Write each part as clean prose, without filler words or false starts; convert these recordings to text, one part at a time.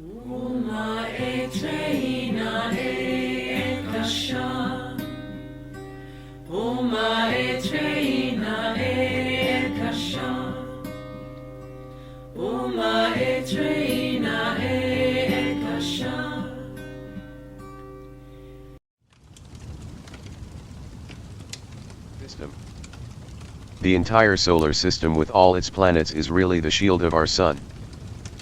Uma etreina ekasha. Uma etreina ekasha. Uma etreina ekasha. System. The entire solar system with all its planets is really the shield of our Sun.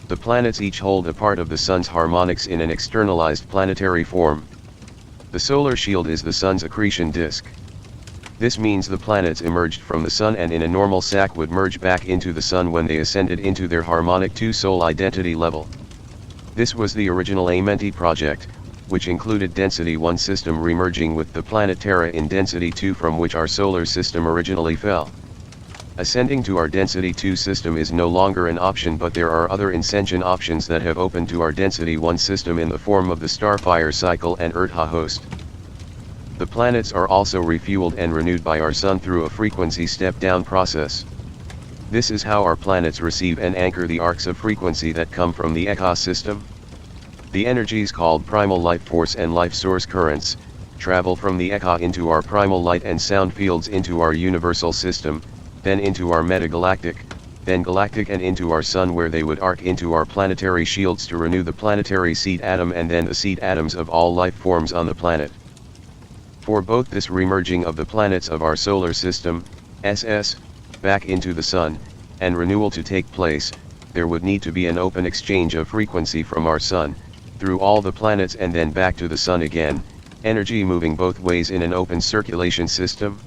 The planets each hold a part of the Sun's harmonics in an externalized planetary form. The solar shield is the Sun's accretion disk. This means the planets emerged from the Sun and in a normal sac would merge back into the Sun when they ascended into their harmonic 2-soul identity level. This was the original Amenti project, which included Density 1 system remerging with the planet Terra in Density 2 from which our solar system originally fell. Ascending to our Density 2 system is no longer an option, but there are other Inscension options that have opened to our Density 1 system in the form of the Starfire cycle and Erdha host. The planets are also refueled and renewed by our Sun through a frequency step-down process. This is how our planets receive and anchor the arcs of frequency that come from the Echa system. The energies called primal life force and life source currents travel from the Echa into our primal light and sound fields into our universal system, then into our metagalactic, then galactic and into our Sun, where they would arc into our planetary shields to renew the planetary seed atom and then the seed atoms of all life forms on the planet. For both this remerging of the planets of our solar system, SS, back into the Sun, and renewal to take place, there would need to be an open exchange of frequency from our Sun, through all the planets and then back to the Sun again, energy moving both ways in an open circulation system.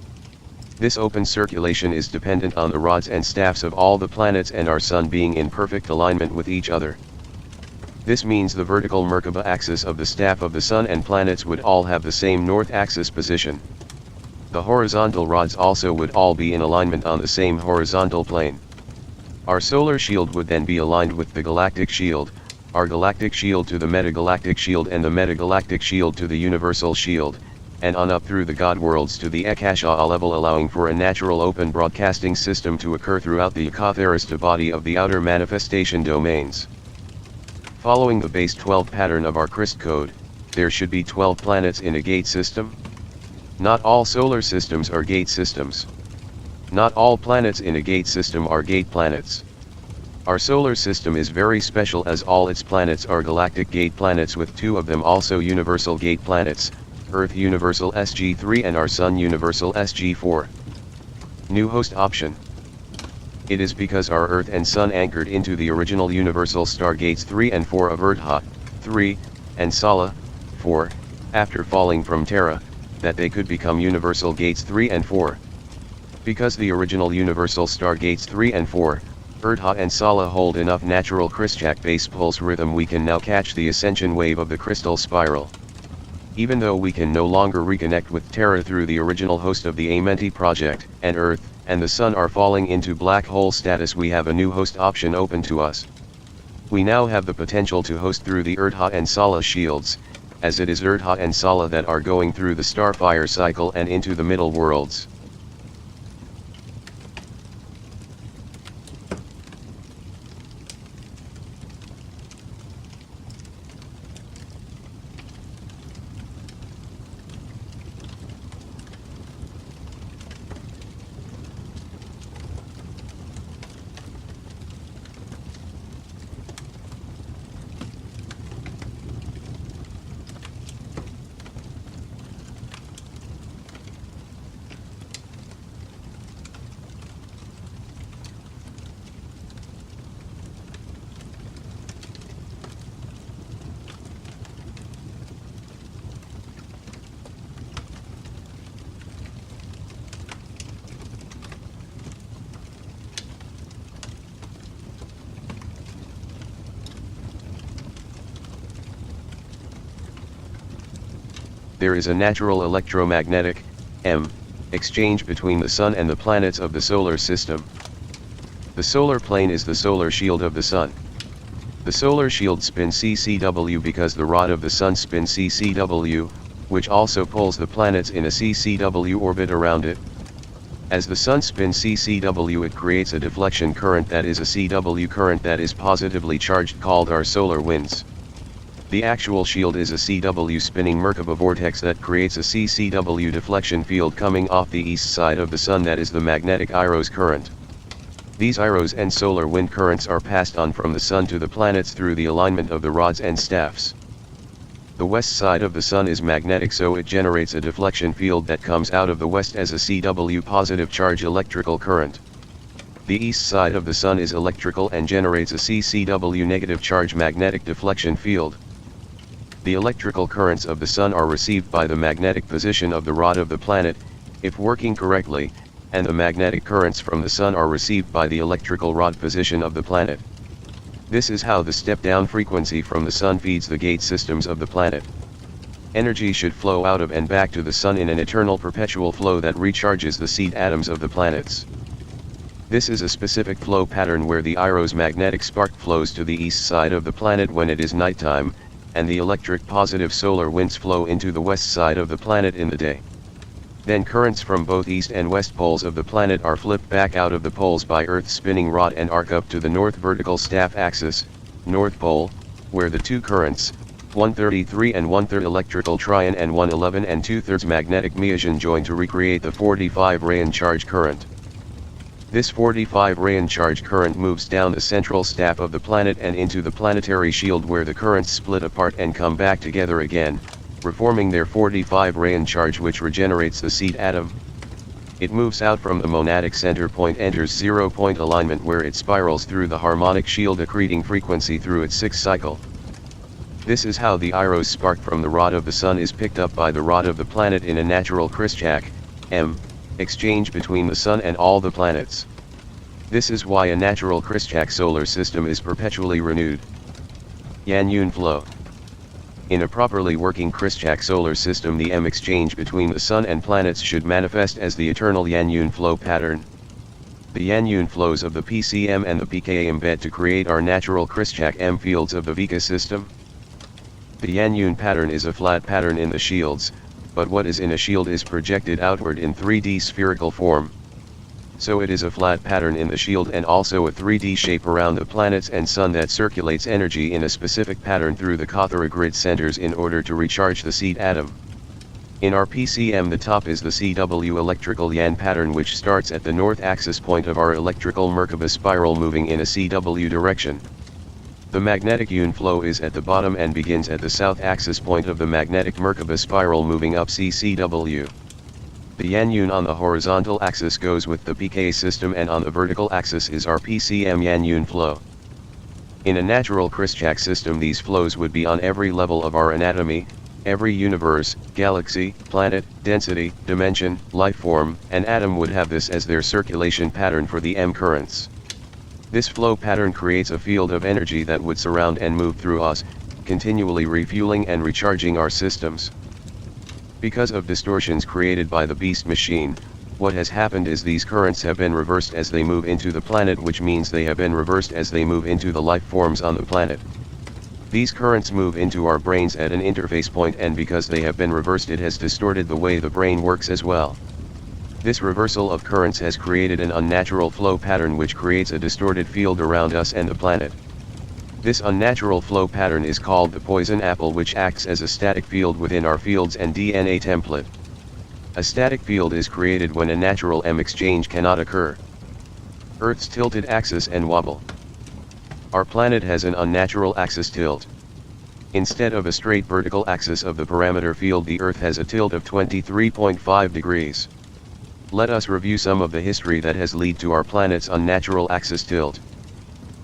This open circulation is dependent on the rods and staffs of all the planets and our Sun being in perfect alignment with each other. This means the vertical Merkaba axis of the staff of the Sun and planets would all have the same north axis position. The horizontal rods also would all be in alignment on the same horizontal plane. Our solar shield would then be aligned with the galactic shield, our galactic shield to the metagalactic shield and the metagalactic shield to the universal shield, and on up through the God worlds to the Ekasha level, allowing for a natural open broadcasting system to occur throughout the Ekatherista body of the outer manifestation domains. Following the base 12 pattern of our Christ code, there should be 12 planets in a gate system. Not all solar systems are gate systems. Not all planets in a gate system are gate planets. Our solar system is very special as all its planets are galactic gate planets, with 2 of them also universal gate planets, Earth Universal SG3 and our Sun Universal SG4. New host option. It is because our Earth and Sun anchored into the original universal stargates 3 and 4 of Erdha, 3, and Sala, 4, after falling from Terra, that they could become universal gates 3 and 4. Because the original universal stargates 3 and 4, Erdha and Sala hold enough natural Christchak base pulse rhythm, we can now catch the ascension wave of the crystal spiral. Even though we can no longer reconnect with Terra through the original host of the Amenti project, and Earth and the Sun are falling into black hole status, we have a new host option open to us. We now have the potential to host through the Erdha and Sala shields, as it is Erdha and Sala that are going through the Starfire cycle and into the middle worlds. There is a natural electromagnetic, M, exchange between the Sun and the planets of the solar system. The solar plane is the solar shield of the Sun. The solar shield spins CCW because the rod of the Sun spins CCW, which also pulls the planets in a CCW orbit around it. As the Sun spins CCW, it creates a deflection current that is a CW current that is positively charged, called our solar winds. The actual shield is a CW spinning Merkaba vortex that creates a CCW deflection field coming off the east side of the Sun that is the magnetic IROS current. These IROS and solar wind currents are passed on from the Sun to the planets through the alignment of the rods and staffs. The west side of the Sun is magnetic, so it generates a deflection field that comes out of the west as a CW positive charge electrical current. The east side of the Sun is electrical and generates a CCW negative charge magnetic deflection field. The electrical currents of the Sun are received by the magnetic position of the rod of the planet, if working correctly, and the magnetic currents from the Sun are received by the electrical rod position of the planet. This is how the step-down frequency from the Sun feeds the gate systems of the planet. Energy should flow out of and back to the Sun in an eternal perpetual flow that recharges the seed atoms of the planets. This is a specific flow pattern where the IROS magnetic spark flows to the east side of the planet when it is nighttime, and the electric positive solar winds flow into the west side of the planet in the day. Then currents from both east and west poles of the planet are flipped back out of the poles by Earth's spinning rod and arc up to the north vertical staff axis, North Pole, where the two currents, 133 and 1/3 electrical trion and 111 and 2/3 magnetic meson join to recreate the 45 rayon charge current. This 45 rayon charge current moves down the central staff of the planet and into the planetary shield, where the currents split apart and come back together again, reforming their 45 rayon charge, which regenerates the seed atom. It moves out from the monadic center point, enters 0-point alignment, where it spirals through the harmonic shield, accreting frequency through its 6th cycle. This is how the IROS spark from the rod of the Sun is picked up by the rod of the planet in a natural Christchak, M, exchange between the Sun and all the planets. This is why a natural Christchak solar system is perpetually renewed. Yan-Yun flow. In a properly working Christchak solar system, the M exchange between the Sun and planets should manifest as the eternal Yan-Yun flow pattern. The Yan-Yun flows of the PCM and the PK embed to create our natural Christchak M fields of the Vika system. The Yan-Yun pattern is a flat pattern in the shields, but what is in a shield is projected outward in 3D spherical form. So it is a flat pattern in the shield and also a 3D shape around the planets and Sun that circulates energy in a specific pattern through the Kathara grid centers in order to recharge the seed atom. In our PCM, the top is the CW electrical Yan pattern, which starts at the north axis point of our electrical Merkaba spiral moving in a CW direction. The magnetic Yun flow is at the bottom and begins at the south axis point of the magnetic Merkaba spiral moving up CCW. The Yan-Yun on the horizontal axis goes with the PK system, and on the vertical axis is our PCM Yan-Yun flow. In a natural Christchak system, these flows would be on every level of our anatomy, every universe, galaxy, planet, density, dimension, life form, and atom would have this as their circulation pattern for the M currents. This flow pattern creates a field of energy that would surround and move through us, continually refueling and recharging our systems. Because of distortions created by the beast machine, what has happened is these currents have been reversed as they move into the planet, which means they have been reversed as they move into the life forms on the planet. These currents move into our brains at an interface point, and because they have been reversed, it has distorted the way the brain works as well. This reversal of currents has created an unnatural flow pattern which creates a distorted field around us and the planet. This unnatural flow pattern is called the poison apple, which acts as a static field within our fields and DNA template. A static field is created when a natural M exchange cannot occur. Earth's tilted axis and wobble. Our planet has an unnatural axis tilt. Instead of a straight vertical axis of the parameter field, the Earth has a tilt of 23.5 degrees. Let us review some of the history that has led to our planet's unnatural axis tilt.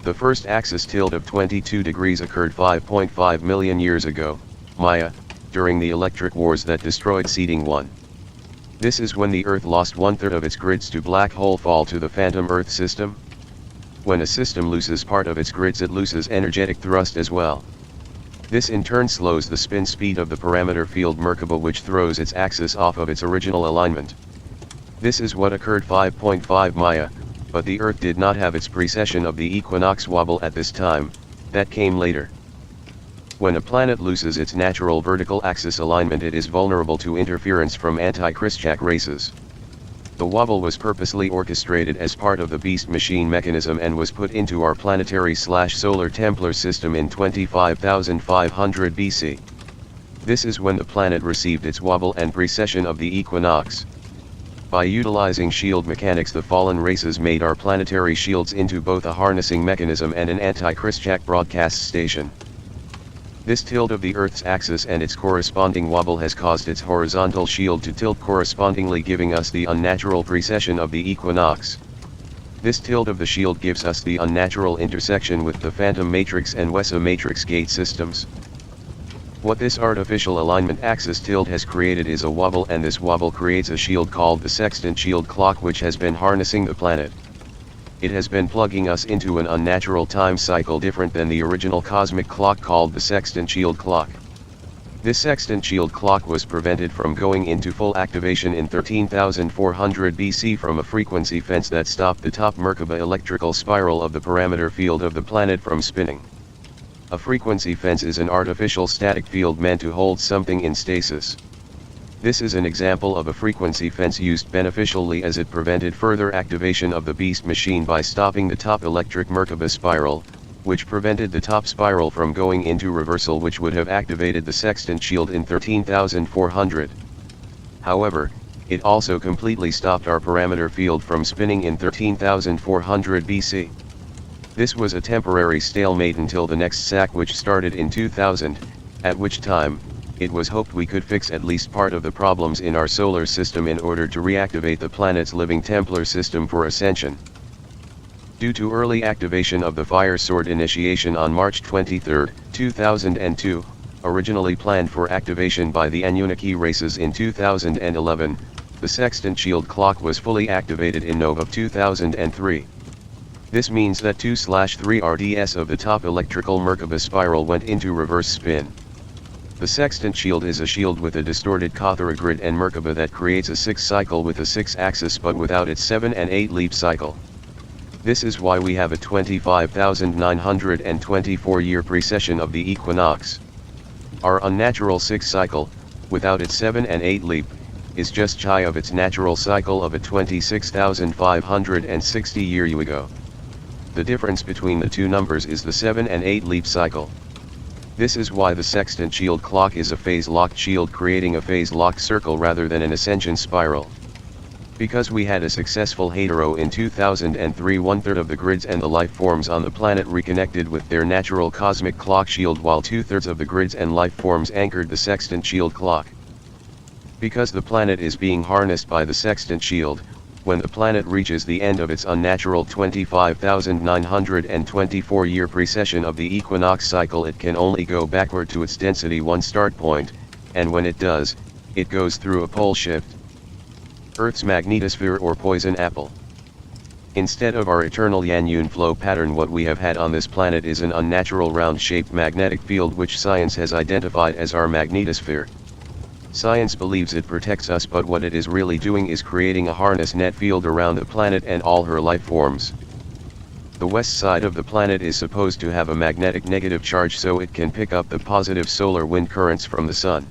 The first axis tilt of 22 degrees occurred 5.5 million years ago, Maya, during the electric wars that destroyed seeding 1. This is when the Earth lost 1/3 of its grids to black hole fall to the phantom Earth system. When a system loses part of its grids, it loses energetic thrust as well. This in turn slows the spin speed of the parameter field Merkaba, which throws its axis off of its original alignment. This is what occurred 5.5 Maya. But the Earth did not have its precession of the equinox wobble at this time, that came later. When a planet loses its natural vertical axis alignment, it is vulnerable to interference from anti-Christchak races. The wobble was purposely orchestrated as part of the beast machine mechanism and was put into our planetary/solar Templar system in 25,500 BC. This is when the planet received its wobble and precession of the equinox. By utilizing shield mechanics, the fallen races made our planetary shields into both a harnessing mechanism and an anti-Christjack broadcast station. This tilt of the Earth's axis and its corresponding wobble has caused its horizontal shield to tilt correspondingly, giving us the unnatural precession of the equinox. This tilt of the shield gives us the unnatural intersection with the phantom matrix and Wessa matrix gate systems. What this artificial alignment axis tilt has created is a wobble, and this wobble creates a shield called the sextant shield clock, which has been harnessing the planet. It has been plugging us into an unnatural time cycle different than the original cosmic clock called the sextant shield clock. This sextant shield clock was prevented from going into full activation in 13,400 BC from a frequency fence that stopped the top Merkaba electrical spiral of the parameter field of the planet from spinning. A frequency fence is an artificial static field meant to hold something in stasis. This is an example of a frequency fence used beneficially, as it prevented further activation of the beast machine by stopping the top electric Merkaba spiral, which prevented the top spiral from going into reversal, which would have activated the sextant shield in 13,400. However, it also completely stopped our parameter field from spinning in 13,400 BC. This was a temporary stalemate until the next sack, which started in 2000, at which time, it was hoped we could fix at least part of the problems in our solar system in order to reactivate the planet's living Templar system for ascension. Due to early activation of the Fire Sword initiation on March 23, 2002, originally planned for activation by the Anunnaki races in 2011, the sextant shield clock was fully activated in November of 2003. This means that 2/3 RDS of the top electrical Merkaba spiral went into reverse spin. The sextant shield is a shield with a distorted Kathara grid and Merkaba that creates a 6 cycle with a 6 axis but without its 7 and 8 leap cycle. This is why we have a 25,924 year precession of the equinox. Our unnatural 6 cycle, without its 7 and 8 leap, is just shy of its natural cycle of a 26,560 year U.G. The difference between the two numbers is the 7 and 8 leap cycle. This is why the sextant shield clock is a phase-locked shield, creating a phase-locked circle rather than an ascension spiral. Because we had a successful hetero in 2003, 1/3 of the grids and the life forms on the planet reconnected with their natural cosmic clock shield, while 2/3 of the grids and life forms anchored the sextant shield clock. Because the planet is being harnessed by the sextant shield, when the planet reaches the end of its unnatural 25,924 year precession of the equinox cycle, it can only go backward to its density 1 start point, and when it does, it goes through a pole shift. Earth's magnetosphere or poison apple. Instead of our eternal Yan-Yun flow pattern, what we have had on this planet is an unnatural round-shaped magnetic field which science has identified as our magnetosphere. Science believes it protects us, but what it is really doing is creating a harness net field around the planet and all her life forms. The west side of the planet is supposed to have a magnetic negative charge so it can pick up the positive solar wind currents from the sun.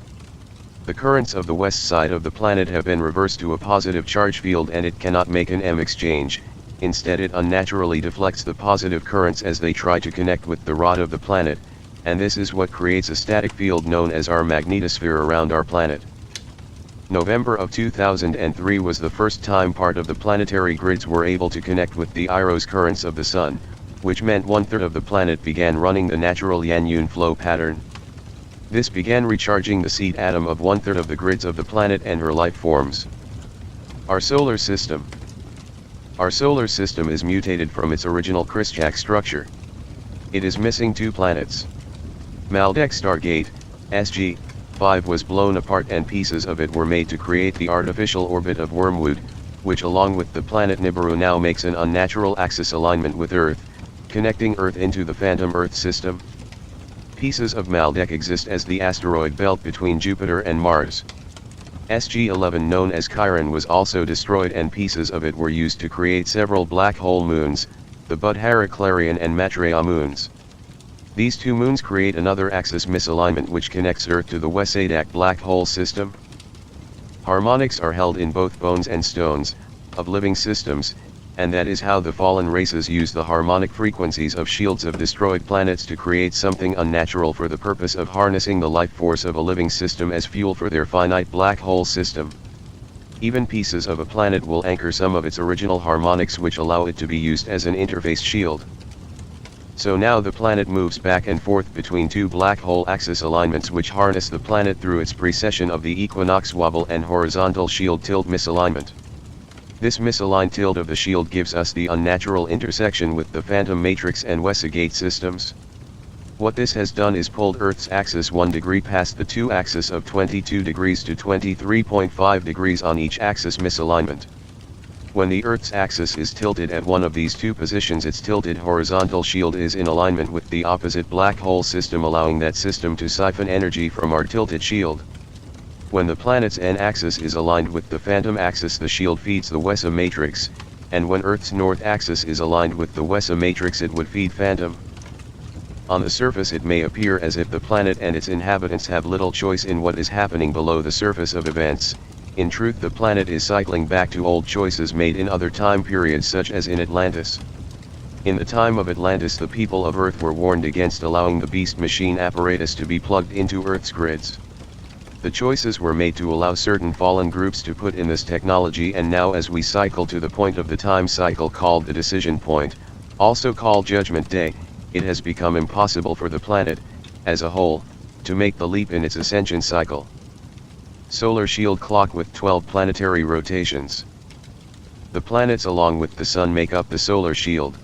The currents of the west side of the planet have been reversed to a positive charge field and it cannot make an M exchange. Instead, it unnaturally deflects the positive currents as they try to connect with the rod of the planet, and this is what creates a static field known as our magnetosphere around our planet. November of 2003 was the first time part of the planetary grids were able to connect with the Iros currents of the sun, which meant 1/3 of the planet began running the natural Yan-Yun flow pattern. This began recharging the seed atom of 1/3 of the grids of the planet and her life forms. Our solar system. Our solar system is mutated from its original Christjack structure. It is missing 2 planets. Maldek Stargate, SG, 5 was blown apart and pieces of it were made to create the artificial orbit of Wormwood, which along with the planet Nibiru now makes an unnatural axis alignment with Earth, connecting Earth into the phantom Earth system. Pieces of Maldek exist as the asteroid belt between Jupiter and Mars. SG-11, known as Chiron, was also destroyed and pieces of it were used to create several black hole moons, the Buddhara Clarion and Maitreya moons. These 2 moons create another axis misalignment which connects Earth to the Wesadak black hole system. Harmonics are held in both bones and stones, of living systems, and that is how the fallen races use the harmonic frequencies of shields of destroyed planets to create something unnatural for the purpose of harnessing the life force of a living system as fuel for their finite black hole system. Even pieces of a planet will anchor some of its original harmonics which allow it to be used as an interface shield. So now the planet moves back and forth between two black hole axis alignments which harness the planet through its precession of the equinox wobble and horizontal shield tilt misalignment. This misaligned tilt of the shield gives us the unnatural intersection with the phantom matrix and U.S.G systems. What this has done is pulled Earth's axis 1 degree past the two axis of 22 degrees to 23.5 degrees on each axis misalignment. When the Earth's axis is tilted at one of these two positions, its tilted horizontal shield is in alignment with the opposite black hole system, allowing that system to siphon energy from our tilted shield. When the planet's n-axis is aligned with the phantom axis, the shield feeds the U.S.G matrix, and when Earth's north axis is aligned with the U.S.G matrix, it would feed phantom. On the surface it may appear as if the planet and its inhabitants have little choice in what is happening below the surface of events. In truth, the planet is cycling back to old choices made in other time periods, such as in Atlantis. In the time of Atlantis, the people of Earth were warned against allowing the beast machine apparatus to be plugged into Earth's grids. The choices were made to allow certain fallen groups to put in this technology, and now as we cycle to the point of the time cycle called the decision point, also called Judgment Day, it has become impossible for the planet, as a whole, to make the leap in its ascension cycle. Solar shield clock with 12 planetary rotations. The planets along with the Sun make up the solar shield.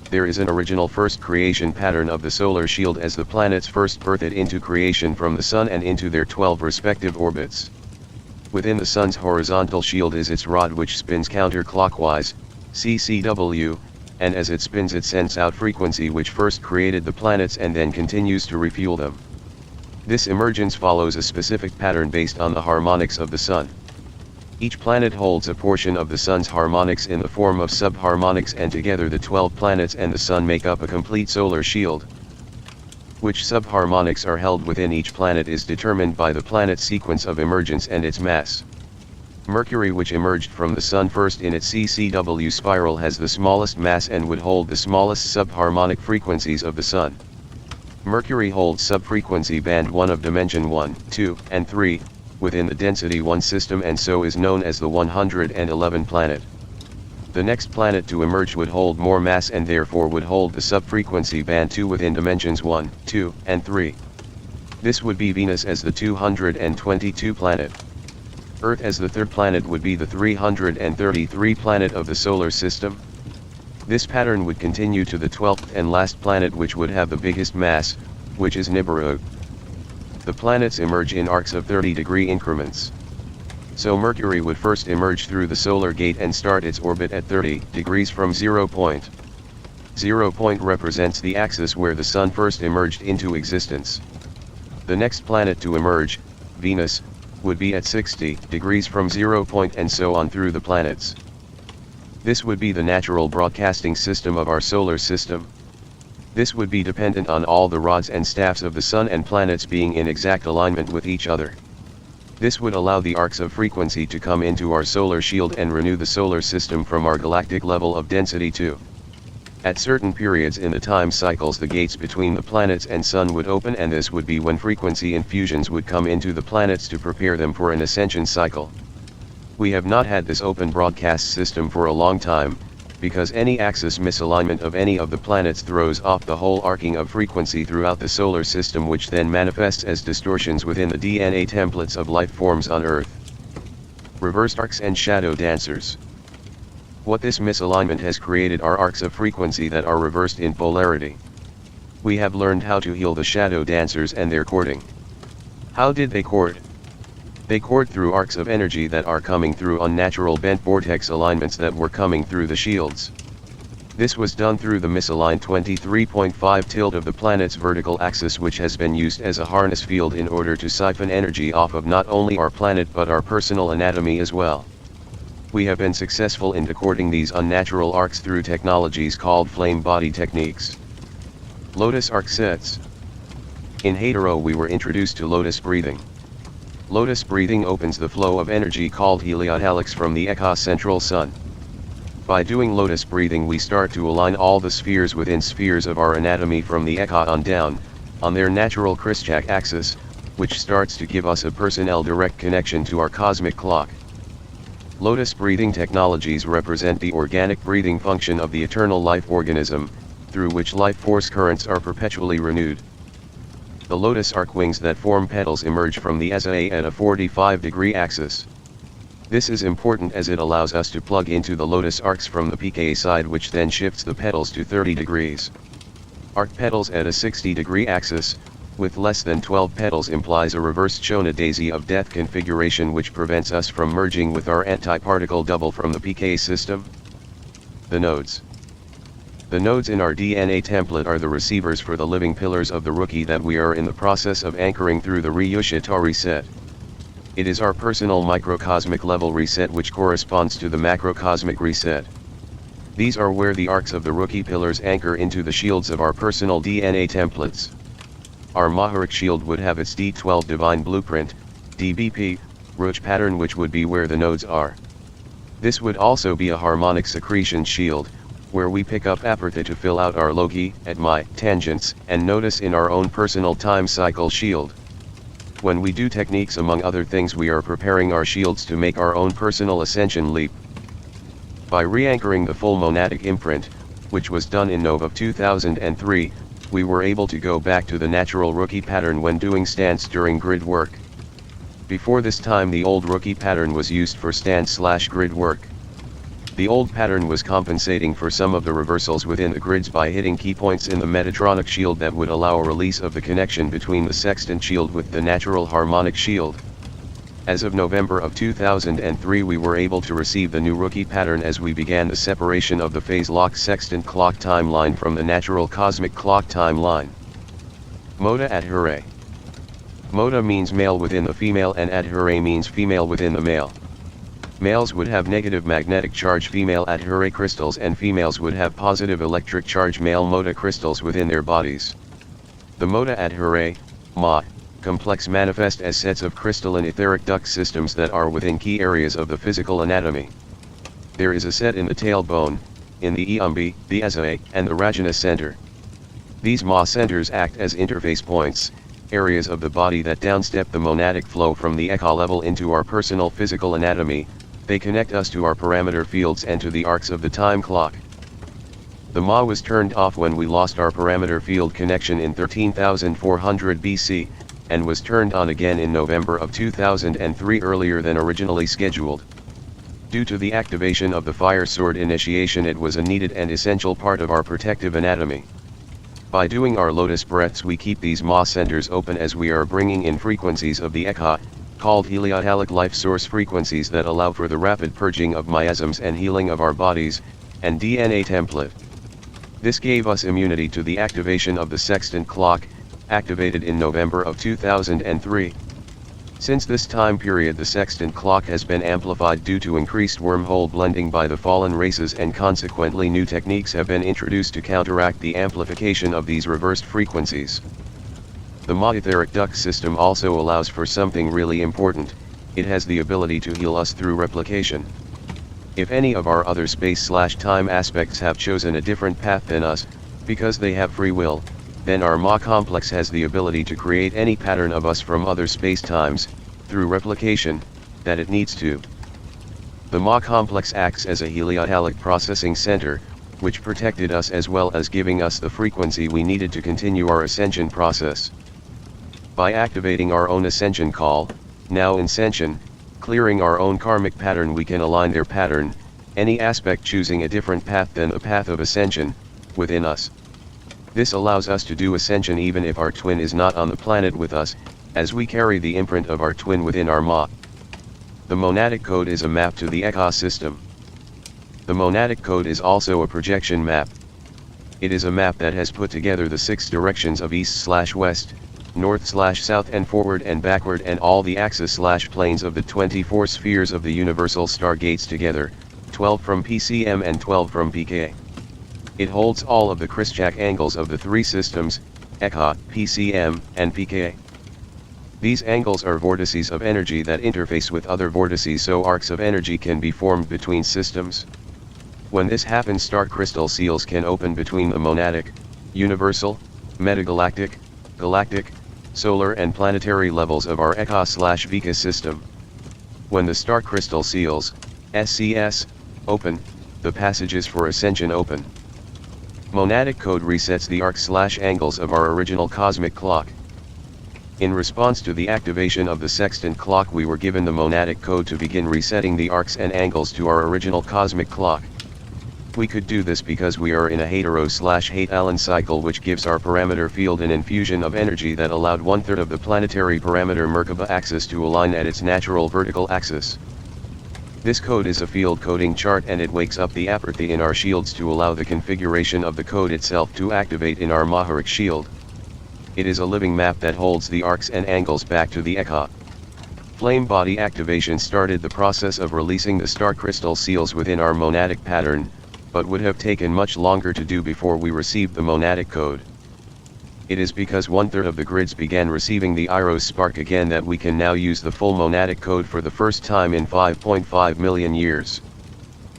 There is an original first creation pattern of the solar shield as the planets first birthed into creation from the Sun and into their 12 respective orbits. Within the Sun's horizontal shield is its rod which spins counterclockwise, CCW, and as it spins it sends out frequency which first created the planets and then continues to refuel them. This emergence follows a specific pattern based on the harmonics of the Sun. Each planet holds a portion of the Sun's harmonics in the form of subharmonics, and together the 12 planets and the Sun make up a complete solar shield. Which subharmonics are held within each planet is determined by the planet's sequence of emergence and its mass. Mercury, which emerged from the Sun first in its CCW spiral, has the smallest mass and would hold the smallest subharmonic frequencies of the Sun. Mercury holds subfrequency band 1 of dimension 1, 2, and 3, within the density 1 system, and so is known as the 111 planet. The next planet to emerge would hold more mass and therefore would hold the subfrequency band 2 within dimensions 1, 2, and 3. This would be Venus as the 222 planet. Earth as the third planet would be the 333 planet of the solar system. This pattern would continue to the 12th and last planet, which would have the biggest mass, which is Nibiru. The planets emerge in arcs of 30-degree increments. So Mercury would first emerge through the solar gate and start its orbit at 30 degrees from 0 point. 0 point represents the axis where the Sun first emerged into existence. The next planet to emerge, Venus, would be at 60 degrees from 0 point, and so on through the planets. This would be the natural broadcasting system of our solar system. This would be dependent on all the rods and staffs of the Sun and planets being in exact alignment with each other. This would allow the arcs of frequency to come into our solar shield and renew the solar system from our galactic level of density 2. At certain periods in the time cycles, the gates between the planets and Sun would open, and this would be when frequency infusions would come into the planets to prepare them for an ascension cycle. We have not had this open broadcast system for a long time, because any axis misalignment of any of the planets throws off the whole arcing of frequency throughout the solar system, which then manifests as distortions within the DNA templates of life forms on Earth. Reversed arcs and shadow dancers. What this misalignment has created are arcs of frequency that are reversed in polarity. We have learned how to heal the shadow dancers and their courting. How did they court? They court through arcs of energy that are coming through unnatural bent vortex alignments that were coming through the shields. This was done through the misaligned 23.5 tilt of the planet's vertical axis, which has been used as a harness field in order to siphon energy off of not only our planet but our personal anatomy as well. We have been successful in decourting these unnatural arcs through technologies called flame body techniques. Lotus arc sets. In hetero we were introduced to lotus breathing. Lotus breathing opens the flow of energy called heliodhalics from the Eka central sun. By doing lotus breathing we start to align all the spheres within spheres of our anatomy from the Eka on down, on their natural Krischak axis, which starts to give us a personnel direct connection to our cosmic clock. Lotus breathing technologies represent the organic breathing function of the eternal life organism, through which life force currents are perpetually renewed. The lotus arc wings that form petals emerge from the SAA at a 45-degree axis. This is important as it allows us to plug into the lotus arcs from the PK side, which then shifts the petals to 30 degrees. Arc petals at a 60-degree axis, with less than 12 petals implies a reversed Shona daisy of death configuration, which prevents us from merging with our antiparticle double from the PK system. The nodes. The nodes in our DNA template are the receivers for the living pillars of the rookie that we are in the process of anchoring through the Ryushita reset. It is our personal microcosmic level reset which corresponds to the macrocosmic reset. These are where the arcs of the rookie pillars anchor into the shields of our personal DNA templates. Our Maharic shield would have its D12 divine blueprint, DBP, Roach pattern, which would be where the nodes are. This would also be a harmonic secretion shield, where we pick up aperta to fill out our logi, atmai, tangents, and notice in our own personal time cycle shield. When we do techniques among other things, we are preparing our shields to make our own personal ascension leap. By re-anchoring the full monadic imprint, which was done in Nov of 2003, we were able to go back to the natural rookie pattern when doing stance during grid work. Before this time the old rookie pattern was used for stance/grid work. The old pattern was compensating for some of the reversals within the grids by hitting key points in the Metatronic shield that would allow a release of the connection between the sextant shield with the natural harmonic shield. As of November of 2003 we were able to receive the new rookie pattern as we began the separation of the phase lock sextant clock timeline from the natural cosmic clock timeline. Moda Adhere. Moda means male within the female and Adhere means female within the male. Males would have negative magnetic charge female Adhere crystals and females would have positive electric charge male Moda crystals within their bodies. The Moda Adhere, Ma, complex manifest as sets of crystalline etheric duct systems that are within key areas of the physical anatomy. There is a set in the tailbone, in the Iambi, the Azae, and the Rajana center. These Ma centers act as interface points, areas of the body that downstep the monadic flow from the Eka level into our personal physical anatomy. They connect us to our parameter fields and to the arcs of the time clock. The Ma was turned off when we lost our parameter field connection in 13,400 BC, and was turned on again in November of 2003 earlier than originally scheduled. Due to the activation of the fire sword initiation, it was a needed and essential part of our protective anatomy. By doing our lotus breaths we keep these Ma centers open as we are bringing in frequencies of the Eka, called heliodhalic life source frequencies that allow for the rapid purging of miasms and healing of our bodies, and DNA template. This gave us immunity to the activation of the sextant clock, activated in November of 2003. Since this time period the sextant clock has been amplified due to increased wormhole blending by the fallen races, and consequently new techniques have been introduced to counteract the amplification of these reversed frequencies. The Ma etheric duct system also allows for something really important. It has the ability to heal us through replication. If any of our other space/time aspects have chosen a different path than us, because they have free will, then our Ma complex has the ability to create any pattern of us from other space-times, through replication, that it needs to. The Ma complex acts as a heliodhalic processing center, which protected us as well as giving us the frequency we needed to continue our ascension process. By activating our own ascension call, now Inscension, clearing our own karmic pattern, we can align their pattern, any aspect choosing a different path than the path of ascension, within us. This allows us to do ascension even if our twin is not on the planet with us, as we carry the imprint of our twin within our Ma. The monadic code is a map to the Eka system. The monadic code is also a projection map. It is a map that has put together the 6 directions of east/west, north/south, and forward and backward, and all the axis/planes of the 24 spheres of the universal stargates together, 12 from PCM and 12 from PK. It holds all of the Krischak angles of the 3 systems, Eka, PCM, and PK. These angles are vortices of energy that interface with other vortices, so arcs of energy can be formed between systems. When this happens, star crystal seals can open between the monadic, universal, metagalactic, galactic, solar and planetary levels of our ECA/Vika system. When the star crystal seals, SCS, open, the passages for ascension open. Monadic code resets the arcs/angles of our original cosmic clock. In response to the activation of the sextant clock, we were given the monadic code to begin resetting the arcs and angles to our original cosmic clock. We could do this because we are in a hetero/hate Allen cycle, which gives our parameter field an infusion of energy that allowed 1/3 of the planetary parameter Merkaba axis to align at its natural vertical axis. This code is a field coding chart, and it wakes up the aperty in our shields to allow the configuration of the code itself to activate in our Maharic shield. It is a living map that holds the arcs and angles back to the ECA. Flame body activation started the process of releasing the star crystal seals within our monadic pattern, but would have taken much longer to do before we received the monadic code. It is because 1/3 of the grids began receiving the Iros spark again that we can now use the full monadic code for the first time in 5.5 million years.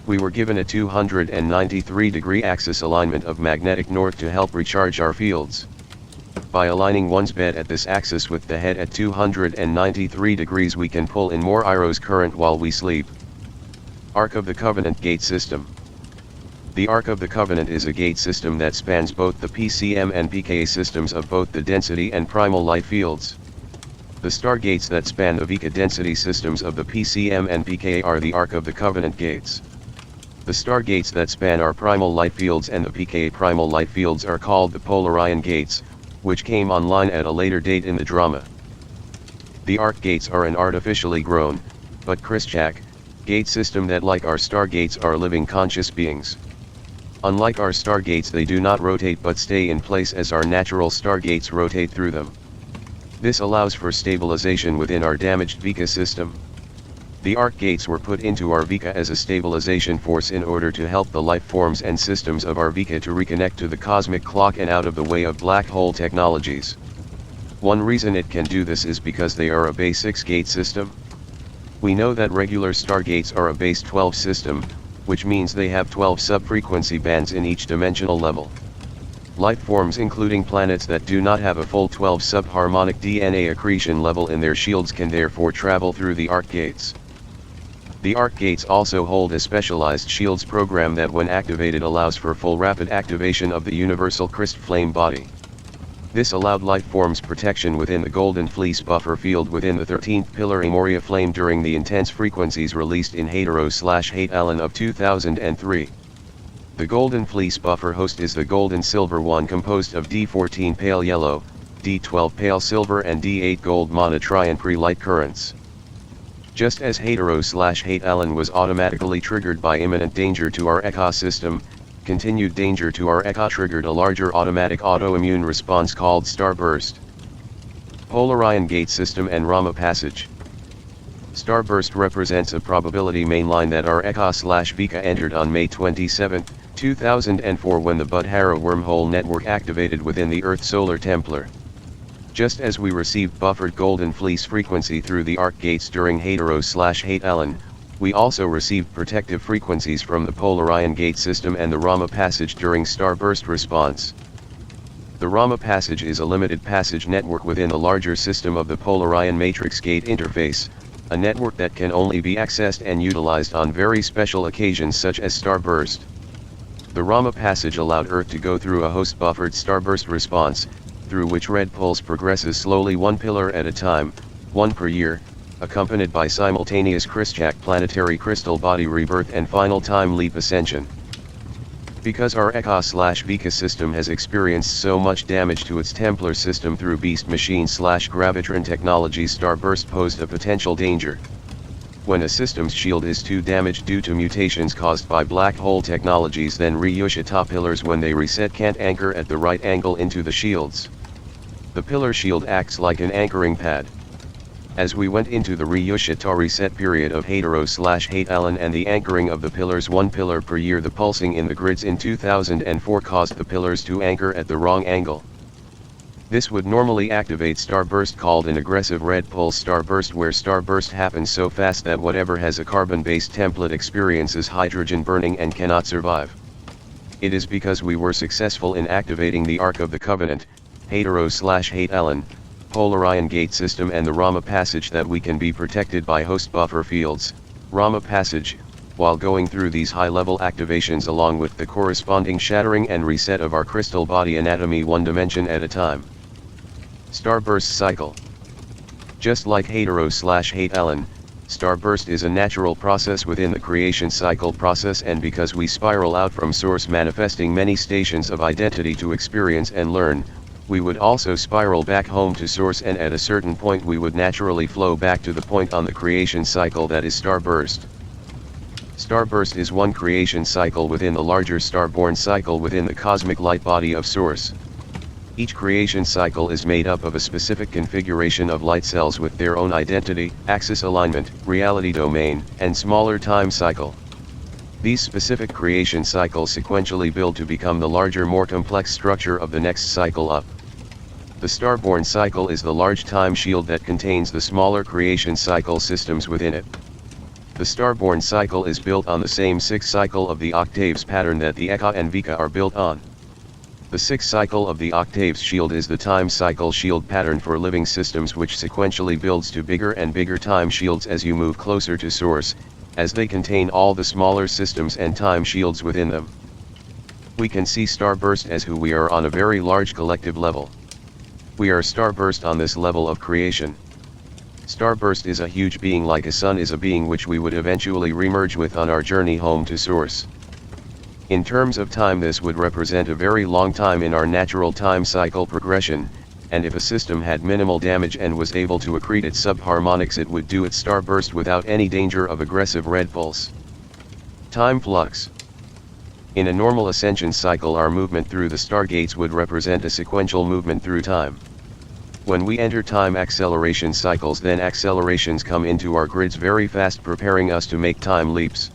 We were given a 293-degree axis alignment of magnetic north to help recharge our fields. By aligning one's bed at this axis with the head at 293 degrees, we can pull in more Iros current while we sleep. Arc of the Covenant Gate System. The Arc of the Covenant is a gate system that spans both the PCM and pKa systems of both the density and primal light fields. The star gates that span the Vika density systems of the PCM and pKa are the Arc of the Covenant gates. The star gates that span our primal light fields and the pKa primal light fields are called the Polarion gates, which came online at a later date in the drama. The arc gates are an artificially grown, but Christchak, gate system that, like our star gates, are living conscious beings. Unlike our star gates, they do not rotate but stay in place as our natural star gates rotate through them. This allows for stabilization within our damaged Vika system. The arc gates were put into our Vika as a stabilization force in order to help the life forms and systems of our Vika to reconnect to the cosmic clock and out of the way of black hole technologies. One reason it can do this is because they are a base 6 gate system. We know that regular star gates are a base 12 system, which means they have 12 sub-frequency bands in each dimensional level. Life forms including planets that do not have a full 12 subharmonic DNA accretion level in their shields can therefore travel through the arc gates. The arc gates also hold a specialized shields program that, when activated, allows for full rapid activation of the universal crystal flame body. This allowed life forms protection within the Golden Fleece buffer field within the 13th pillar Amoria flame during the intense frequencies released in hetero/hate Allen of 2003. The Golden Fleece buffer host is the Golden Silver one, composed of D14 pale yellow, D12 pale silver and D8 gold monotrion pre-light currents. Just as hetero/hate Allen was automatically triggered by imminent danger to our ECA system, continued danger to our ECA triggered a larger automatic autoimmune response called Starburst. Polarion Gate System and Rama Passage. Starburst represents a probability mainline that our ECA/Vika entered on May 27, 2004, when the Budhara wormhole network activated within the Earth Solar Templar. Just as we received buffered Golden Fleece frequency through the arc gates during hetero/hate Allen, we also received protective frequencies from the Polarion Gate System and the Rama Passage during Starburst response. The Rama Passage is a limited passage network within the larger system of the Polarion Matrix Gate interface, a network that can only be accessed and utilized on very special occasions such as Starburst. The Rama Passage allowed Earth to go through a host-buffered Starburst response, through which red pulse progresses slowly one pillar at a time, one per year, accompanied by simultaneous Christchak planetary crystal body rebirth and final time leap ascension. Because our ECA/Vika system has experienced so much damage to its Templar system through Beast Machine/Gravitron technologies, Starburst posed a potential danger. When a system's shield is too damaged due to mutations caused by black hole technologies, then Ryushita pillars, when they reset, can't anchor at the right angle into the shields. The pillar shield acts like an anchoring pad. As we went into the Ryushita reset period of hetero/hate Allen and the anchoring of the pillars one pillar per year, the pulsing in the grids in 2004 caused the pillars to anchor at the wrong angle. This would normally activate starburst, called an aggressive red pulse starburst, where starburst happens so fast that whatever has a carbon-based template experiences hydrogen burning and cannot survive. It is because we were successful in activating the Ark of the Covenant, hetero/hate Allen, polar ion gate system and the Rama passage that we can be protected by host buffer fields, Rama passage, while going through these high-level activations along with the corresponding shattering and reset of our crystal body anatomy one dimension at a time. Starburst cycle. Just like hetero/hate Allen, starburst is a natural process within the creation cycle process, and because we spiral out from source manifesting many stations of identity to experience and learn, we would also spiral back home to source, and at a certain point we would naturally flow back to the point on the creation cycle that is starburst. Starburst is one creation cycle within the larger starborn cycle within the cosmic light body of source. Each creation cycle is made up of a specific configuration of light cells with their own identity, axis alignment, reality domain, and smaller time cycle. These specific creation cycles sequentially build to become the larger, more complex structure of the next cycle up. The starborn cycle is the large time shield that contains the smaller creation cycle systems within it. The starborn cycle is built on the same 6 cycle of the octaves pattern that the Eka and Vika are built on. The 6 cycle of the octaves shield is the time cycle shield pattern for living systems, which sequentially builds to bigger and bigger time shields as you move closer to source, as they contain all the smaller systems and time shields within them. We can see starburst as who we are on a very large collective level. We are starburst on this level of creation. Starburst is a huge being, like a sun is a being which we would eventually remerge with on our journey home to source. In terms of time, this would represent a very long time in our natural time cycle progression, and if a system had minimal damage and was able to accrete its subharmonics, it would do its starburst without any danger of aggressive red pulse. Time flux. In a normal ascension cycle, our movement through the stargates would represent a sequential movement through time. When we enter time acceleration cycles, then accelerations come into our grids very fast, preparing us to make time leaps.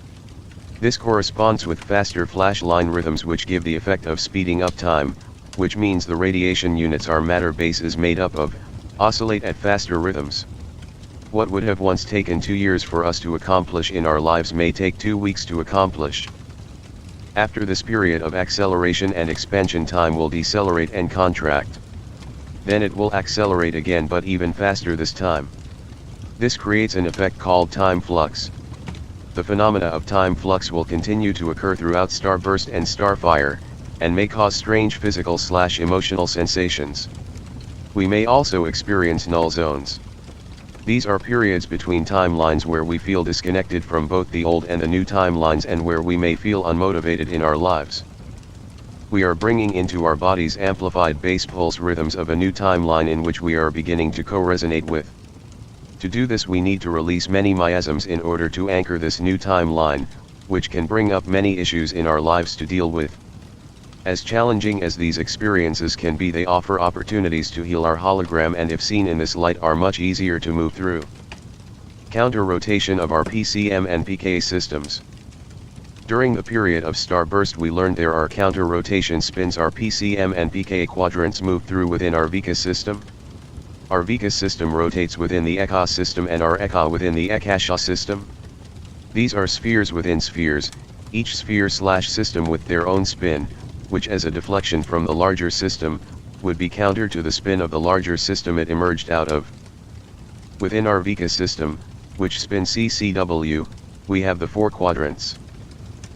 This corresponds with faster flash line rhythms, which give the effect of speeding up time, which means the radiation units our matter base is made up of, oscillate at faster rhythms. What would have once taken 2 years for us to accomplish in our lives may take 2 weeks to accomplish. After this period of acceleration and expansion, time will decelerate and contract. Then it will accelerate again, but even faster this time. This creates an effect called time flux. The phenomena of time flux will continue to occur throughout starburst and starfire, and may cause strange physical/emotional sensations. We may also experience null zones. These are periods between timelines where we feel disconnected from both the old and the new timelines, and where we may feel unmotivated in our lives. We are bringing into our bodies amplified bass pulse rhythms of a new timeline in which we are beginning to co-resonate with. To do this, we need to release many miasms in order to anchor this new timeline, which can bring up many issues in our lives to deal with. As challenging as these experiences can be, they offer opportunities to heal our hologram, and if seen in this light, are much easier to move through. Counter-rotation of our PCM and PK systems. During the period of starburst, we learned there are counter-rotation spins our PCM and PK quadrants move through within our Vika system. Our Vika system rotates within the Eka system and our Eka within the Akasha system. These are spheres within spheres, each sphere/system with their own spin, which as a deflection from the larger system, would be counter to the spin of the larger system it emerged out of. Within our Vika system, which spins CCW, we have the 4 quadrants.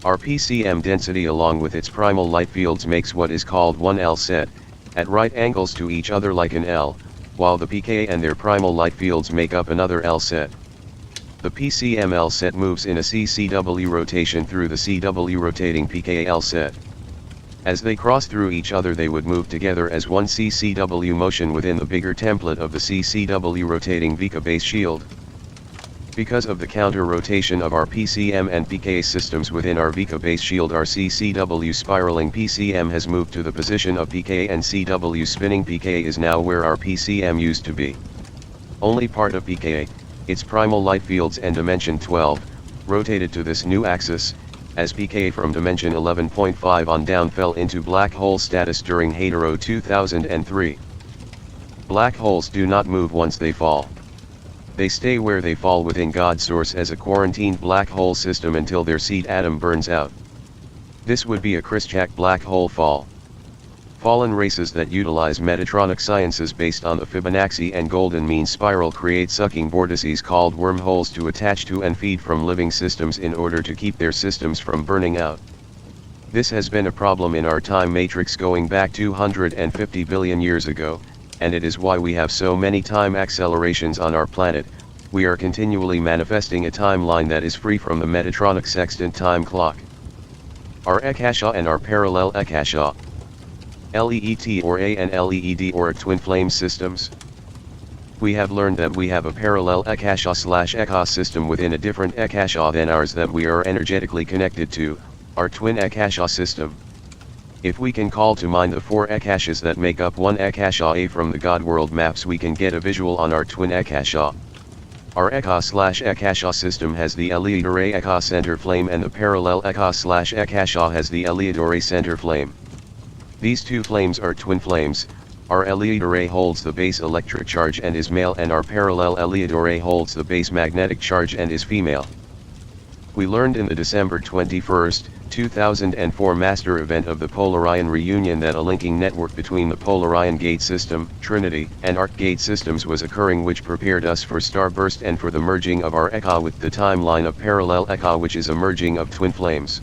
Our PCM density along with its primal light fields makes what is called one L set, at right angles to each other like an L, while the PK and their primal light fields make up another L set. The PCM L set moves in a CCW rotation through the CW rotating PK L set. As they cross through each other, they would move together as one CCW motion within the bigger template of the CCW rotating Vika base shield. Because of the counter-rotation of our PCM and PK systems within our Vika base shield, our CCW spiraling PCM has moved to the position of PK, and CW spinning PK is now where our PCM used to be. Only part of PK, its primal light fields and dimension 12, rotated to this new axis, as PK from dimension 11.5 on down fell into black hole status during hetero 2003. Black holes do not move once they fall. They stay where they fall within God's source as a quarantined black hole system until their seed atom burns out. This would be a Christchak black hole fall. Fallen races that utilize Metatronic sciences based on the Fibonacci and golden mean spiral create sucking vortices called wormholes to attach to and feed from living systems in order to keep their systems from burning out. This has been a problem in our time matrix going back 250 billion years ago, and it is why we have so many time accelerations on our planet. We are continually manifesting a timeline that is free from the Metatronic sextant time clock. Our Akasha and our parallel Akasha, LEET or A and LEED or twin flame systems. We have learned that we have a parallel Akasha/Eka system within a different Akasha than ours that we are energetically connected to, our twin Akasha system. If we can call to mind the 4 Akashas that make up one Akasha A from the God world maps, we can get a visual on our twin Akasha. Our Eka/Akasha system has the Eliodore Eka center flame and the parallel Eka/Akasha has the Eliodore center flame. These two flames are twin flames. Our Eliodore holds the base electric charge and is male, and our parallel Eliodore holds the base magnetic charge and is female. We learned in the December 21, 2004 master event of the Polarian reunion that a linking network between the Polarian gate system, Trinity, and Arc gate systems was occurring, which prepared us for starburst and for the merging of our Eka with the timeline of parallel Eka, which is a merging of twin flames.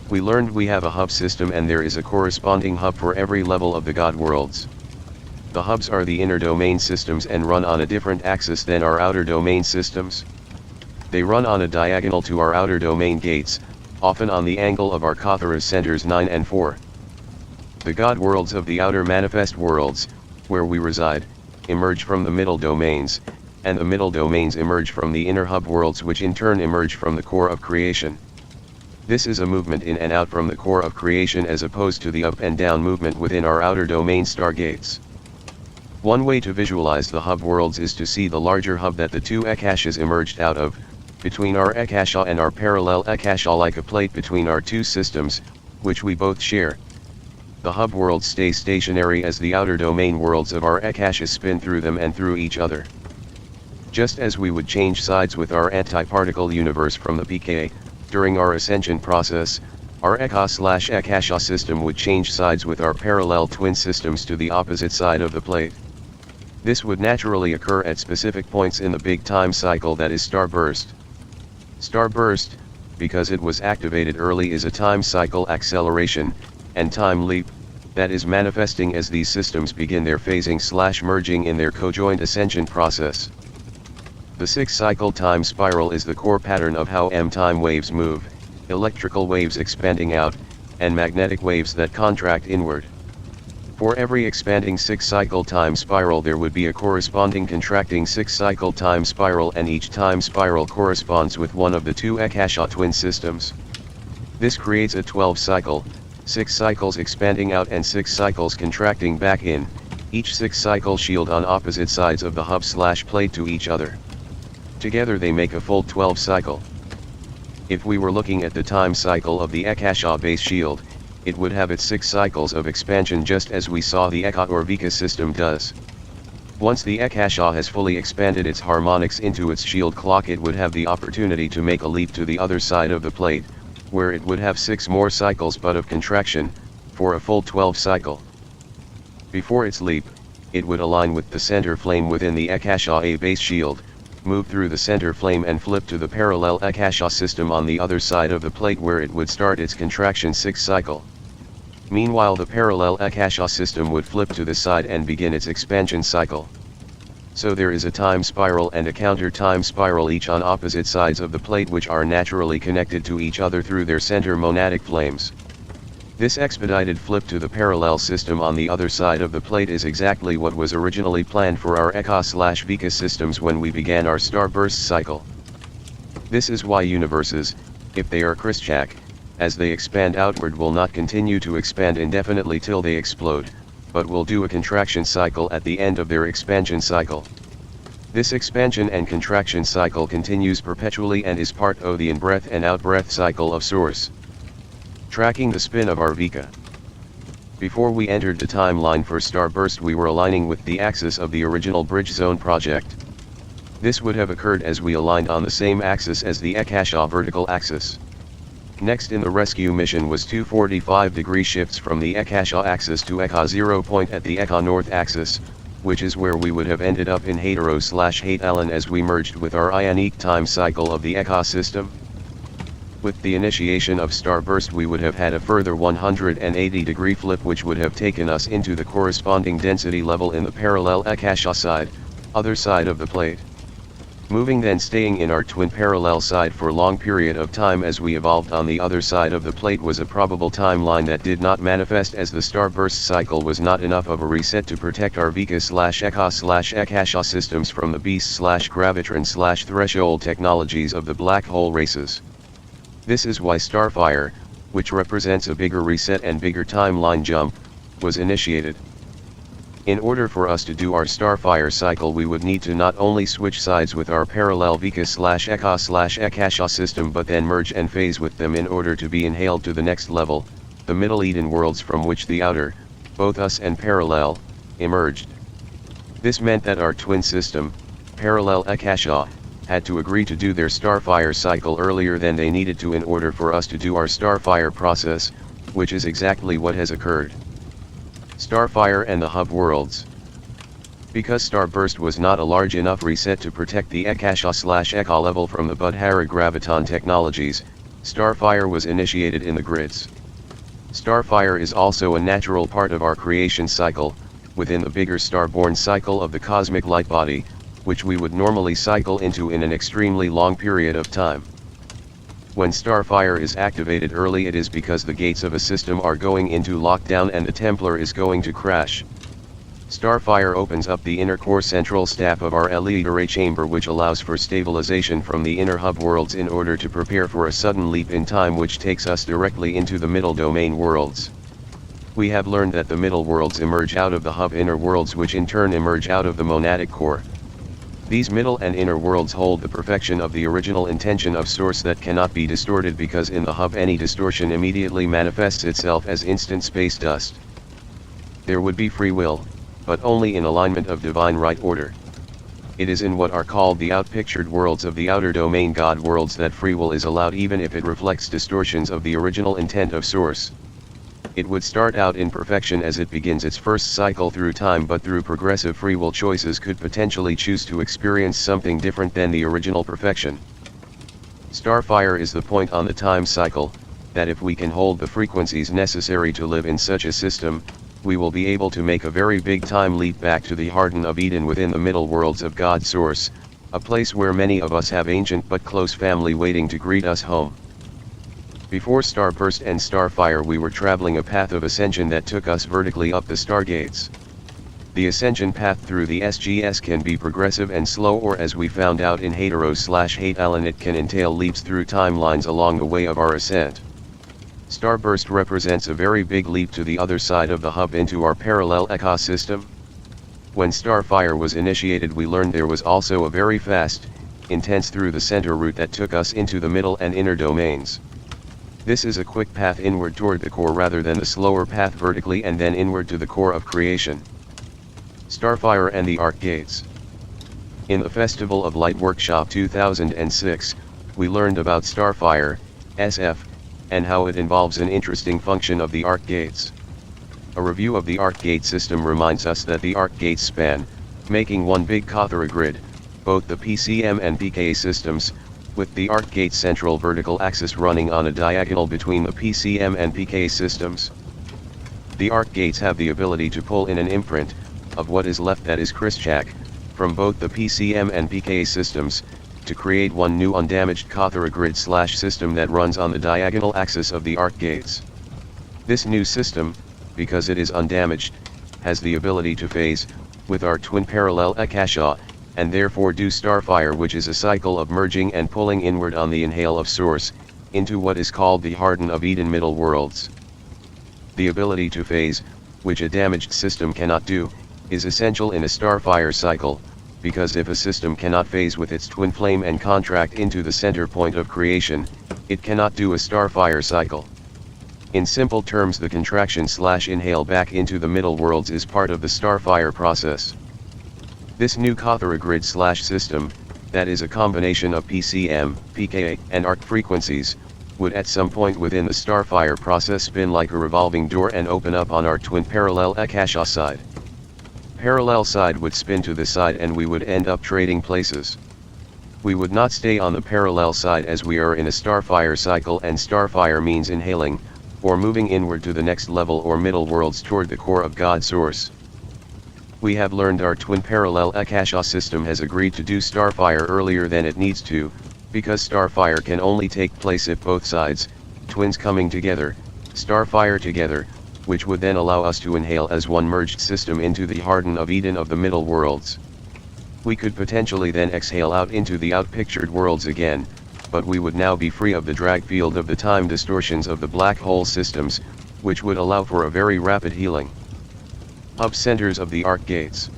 We learned we have a hub system and there is a corresponding hub for every level of the God worlds. The hubs are the inner domain systems and run on a different axis than our outer domain systems. They run on a diagonal to our outer domain gates, often on the angle of our Kathara's centers 9 and 4. The God worlds of the outer manifest worlds, where we reside, emerge from the middle domains, and the middle domains emerge from the inner hub worlds, which in turn emerge from the core of creation. This is a movement in and out from the core of creation as opposed to the up and down movement within our outer domain stargates. One way to visualize the hub worlds is to see the larger hub that the two Akashas emerged out of, between our Akasha and our parallel Akasha, like a plate between our two systems, which we both share. The hub worlds stay stationary as the outer domain worlds of our Akashas spin through them and through each other. Just as we would change sides with our antiparticle universe from the pK, during our ascension process, our Eka/Akasha system would change sides with our parallel twin systems to the opposite side of the plate. This would naturally occur at specific points in the big time cycle that is starburst. Starburst, because it was activated early, is a time cycle acceleration, and time leap, that is manifesting as these systems begin their phasing/merging in their cojoined ascension process. The 6-cycle time spiral is the core pattern of how time waves move, electrical waves expanding out, and magnetic waves that contract inward. For every expanding 6-cycle time spiral there would be a corresponding contracting 6-cycle time spiral, and each time spiral corresponds with one of the two Akasha twin systems. This creates a 12-cycle, 6 cycles expanding out and 6 cycles contracting back in, each 6-cycle shield on opposite sides of the hub/plate to each other. Together they make a full 12-cycle. If we were looking at the time cycle of the Akasha base shield, it would have its 6 cycles of expansion just as we saw the Eka or Vika system does. Once the Akasha has fully expanded its harmonics into its shield clock, it would have the opportunity to make a leap to the other side of the plate, where it would have 6 more cycles but of contraction, for a full 12-cycle. Before its leap, it would align with the center flame within the Akasha A base shield, move through the center flame and flip to the parallel Akasha system on the other side of the plate, where it would start its contraction 6 cycle. Meanwhile the parallel Akasha system would flip to the side and begin its expansion cycle. So there is a time spiral and a counter time spiral, each on opposite sides of the plate, which are naturally connected to each other through their center monadic flames. This expedited flip to the parallel system on the other side of the plate is exactly what was originally planned for our Eka/Vika systems when we began our starburst cycle. This is why universes, if they are Christchak, as they expand outward will not continue to expand indefinitely till they explode, but will do a contraction cycle at the end of their expansion cycle. This expansion and contraction cycle continues perpetually and is part of the in-breath and out-breath cycle of Source. Tracking the spin of our Vika. Before we entered the timeline for Starburst, we were aligning with the axis of the original Bridge Zone project. This would have occurred as we aligned on the same axis as the Akasha vertical axis. Next in the rescue mission was 245-degree shifts from the Akasha axis to Eka 0 point at the Eka north axis, which is where we would have ended up in Hetero/Hate Allen as we merged with our ionic time cycle of the Eka system. With the initiation of Starburst, we would have had a further 180-degree flip, which would have taken us into the corresponding density level in the parallel Akasha side, other side of the plate. Moving then staying in our twin parallel side for a long period of time as we evolved on the other side of the plate was a probable timeline that did not manifest, as the Starburst cycle was not enough of a reset to protect our Vika/Eka/Akasha systems from the beast/gravitron/threshold technologies of the black hole races. This is why Starfire, which represents a bigger reset and bigger timeline jump, was initiated. In order for us to do our Starfire cycle, we would need to not only switch sides with our parallel Vika/Eka/Akasha system, but then merge and phase with them in order to be inhaled to the next level, the Middle Eden worlds, from which the outer, both us and parallel, emerged. This meant that our twin system, parallel Akasha, had to agree to do their Starfire cycle earlier than they needed to in order for us to do our Starfire process, which is exactly what has occurred. Starfire and the hub worlds. Because Starburst was not a large enough reset to protect the Akasha/Eka level from the Budhara graviton technologies, Starfire was initiated in the grids. Starfire is also a natural part of our creation cycle, within the bigger Starborn cycle of the cosmic light body, which we would normally cycle into in an extremely long period of time. When Starfire is activated early, it is because the gates of a system are going into lockdown and the Templar is going to crash. Starfire opens up the inner core central staff of our Elite Array chamber, which allows for stabilization from the inner hub worlds in order to prepare for a sudden leap in time which takes us directly into the middle domain worlds. We have learned that the middle worlds emerge out of the hub inner worlds, which in turn emerge out of the monadic core. These middle and inner worlds hold the perfection of the original intention of Source that cannot be distorted, because in the hub any distortion immediately manifests itself as instant space dust. There would be free will, but only in alignment of divine right order. It is in what are called the outpictured worlds of the outer domain God worlds that free will is allowed, even if it reflects distortions of the original intent of Source. It would start out in perfection as it begins its first cycle through time, but through progressive free will choices could potentially choose to experience something different than the original perfection. Starfire is the point on the time cycle, that if we can hold the frequencies necessary to live in such a system, we will be able to make a very big time leap back to the Garden of Eden within the middle worlds of God Source, a place where many of us have ancient but close family waiting to greet us home. Before Starburst and Starfire, we were traveling a path of ascension that took us vertically up the Stargates. The ascension path through the SGS can be progressive and slow, or as we found out in Hetero/Hate Allen, it can entail leaps through timelines along the way of our ascent. Starburst represents a very big leap to the other side of the hub into our parallel Eka system. When Starfire was initiated, we learned there was also a very fast, intense through the center route that took us into the middle and inner domains. This is a quick path inward toward the core rather than the slower path vertically and then inward to the core of creation. Starfire and the Arc Gates. In the Festival of Light Workshop 2006, we learned about Starfire, SF, and how it involves an interesting function of the Arc Gates. A review of the Arc Gate system reminds us that the Arc Gates span, making one big Kathara grid, both the PCM and PK systems, with the Arc Gate central vertical axis running on a diagonal between the PCM and PK systems. The Arc Gates have the ability to pull in an imprint, of what is left, that is Christchak, from both the PCM and PK systems, to create one new undamaged Kathara grid/system that runs on the diagonal axis of the Arc Gates. This new system, because it is undamaged, has the ability to phase, with our twin parallel Akasha, and therefore do Starfire, which is a cycle of merging and pulling inward on the inhale of Source, into what is called the Garden of Eden middle worlds. The ability to phase, which a damaged system cannot do, is essential in a Starfire cycle, because if a system cannot phase with its twin flame and contract into the center point of creation, it cannot do a Starfire cycle. In simple terms, the contraction/inhale back into the middle worlds is part of the starfire process. This new Kothara grid/system, that is a combination of PCM, pKa, and arc frequencies, would at some point within the starfire process spin like a revolving door and open up on our twin parallel Akasha side. Parallel side would spin to the side and we would end up trading places. We would not stay on the parallel side as we are in a starfire cycle, and starfire means inhaling, or moving inward to the next level or middle worlds toward the core of God Source. We have learned our twin parallel Akasha system has agreed to do starfire earlier than it needs to, because starfire can only take place if both sides, twins coming together, starfire together, which would then allow us to inhale as one merged system into the Garden of Eden of the middle worlds. We could potentially then exhale out into the outpictured worlds again, but we would now be free of the drag field of the time distortions of the black hole systems, which would allow for a very rapid healing. Hub centers of the arc gates.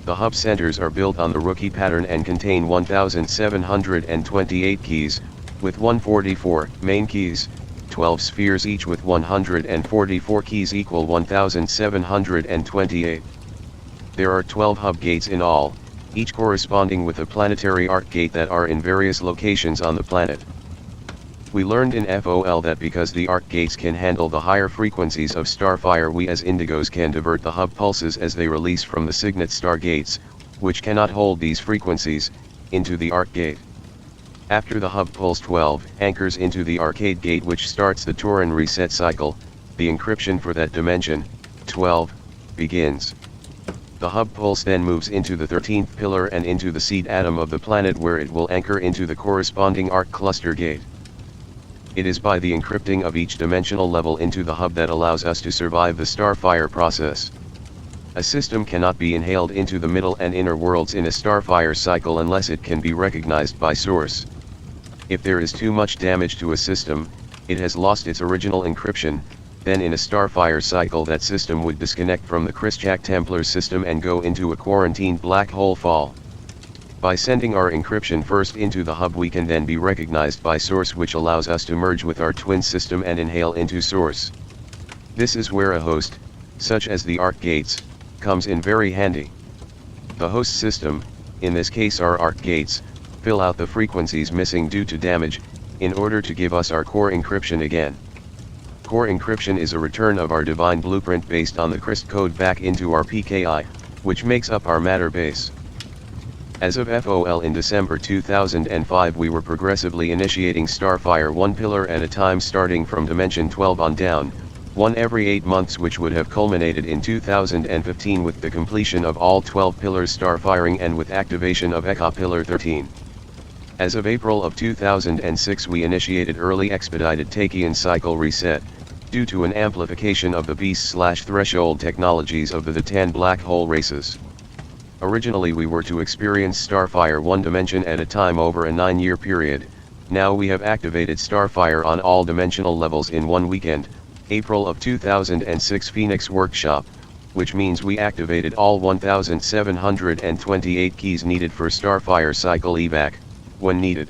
The hub centers are built on the rookie pattern and contain 1,728 keys, with 144 main keys, 12 spheres each with 144 keys equal 1,728. There are 12 hub gates in all, each corresponding with a planetary arc gate that are in various locations on the planet. We learned in FOL that because the arc gates can handle the higher frequencies of starfire, we as indigos can divert the hub pulses as they release from the signet star gates, which cannot hold these frequencies, into the arc gate. After the hub pulse 12 anchors into the arcade gate, which starts the Turin reset cycle, the encryption for that dimension, 12, begins. The hub pulse then moves into the 13th pillar and into the seed atom of the planet, where it will anchor into the corresponding arc cluster gate. It is by the encrypting of each dimensional level into the hub that allows us to survive the starfire process. A system cannot be inhaled into the middle and inner worlds in a starfire cycle unless it can be recognized by Source. If there is too much damage to a system, it has lost its original encryption, then in a starfire cycle that system would disconnect from the Christchak Templar system and go into a quarantined black hole fall. By sending our encryption first into the hub, we can then be recognized by Source, which allows us to merge with our twin system and inhale into Source. This is where a host, such as the arc gates, comes in very handy. The host system, in this case our arc gates, fill out the frequencies missing due to damage, in order to give us our core encryption again. Core encryption is a return of our divine blueprint based on the Christ code back into our PKI, which makes up our matter base. As of FOL in December 2005, we were progressively initiating starfire one pillar at a time, starting from dimension 12 on down, one every 8 months, which would have culminated in 2015 with the completion of all 12 pillars starfiring and with activation of Eka Pillar 13. As of April of 2006, we initiated early expedited Tachyon cycle reset, due to an amplification of the beast/threshold technologies of the Tan black hole races. Originally we were to experience starfire one dimension at a time over a 9-year period. Now we have activated starfire on all dimensional levels in one weekend, April of 2006 Phoenix Workshop, which means we activated all 1,728 keys needed for starfire cycle evac, when needed.